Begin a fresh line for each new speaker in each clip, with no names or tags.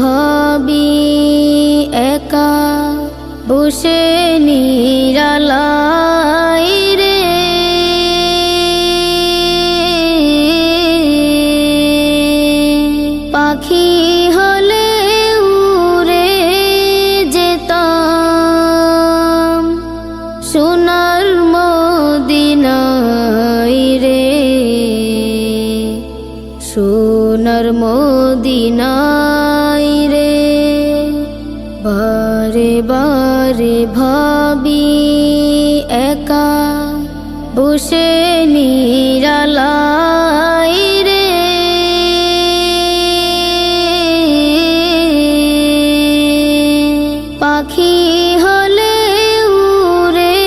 ভাবি একা বসে নিরালাই রে। পাখি হলে উড়ে যেতাম সোনার মদিনায় রে, সোনার মদিনায় রে। বারে বারে ভাবি একা বসে নিরালাই রে। পাখি হলে উড়ে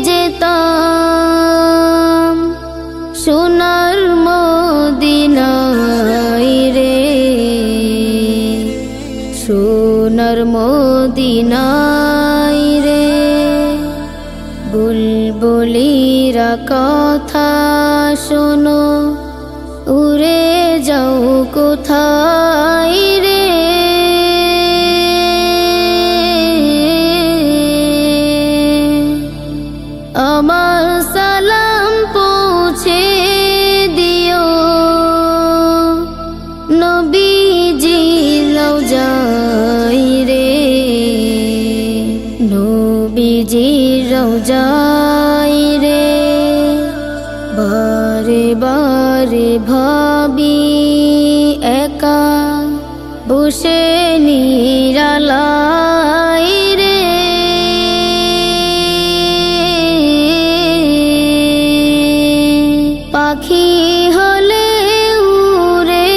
যেতাম সোনার মদিনায় রে, সোনার মদিনায় রে। বুলবুলিরা কথা শোনো উড়ে যাও কোথায় রে। আমার সালাম পৌঁছে দিও নবীজির রওজায় রে, নবীজির রওজায় রে। বারে বারে ভাবি একা বসে নিরালাই রে। পাখি হলে উড়ে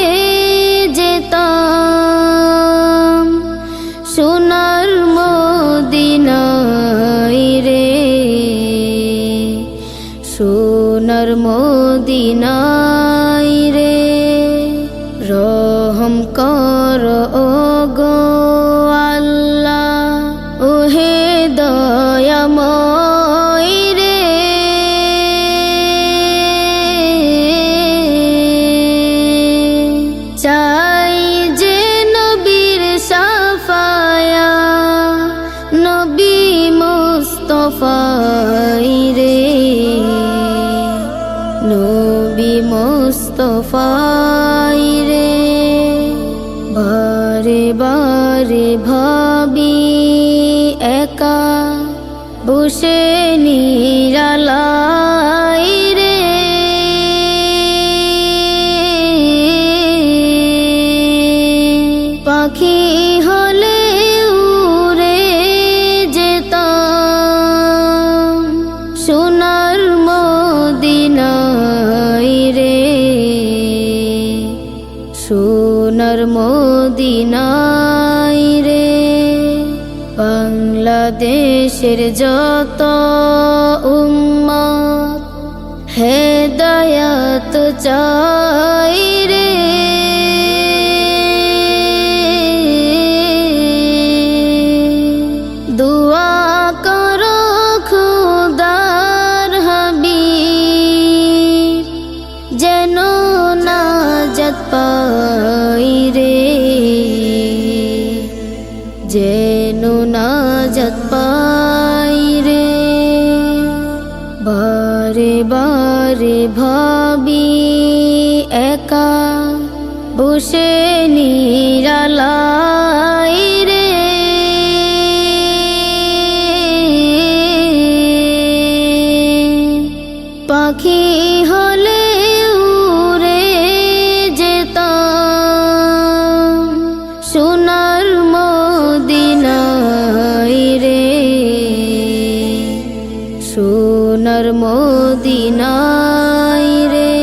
যেতাম সোনার মদিনায় রে, সোনার মদিনায় রে। রহম কর ওগো আল্লাহ ওহে দয়াময় রে। চাই যে নবীর সাফায়া নবী মুস্তাফাই রে, নবী মুস্তাফাই রে। বারে বারে ভাবি একা বসে নিরালাই রে। পাখি হলে উড়ে যেতাম সোনার মদিনায় রে, সোনার মদিনায় রে। বাংলাদেশের যত উম্মত হেদায়াত চাই রে। দুআ করো খুদার হাবিব যেন নাজাত পাই রে, যেন নাজাত পাই রে। বারে বারে ভাবি একা বসে নিরালাই রে। পাখি হলে উড়ে যেতাম সোনার মদিনায় রে, সোনার মদিনায় রে।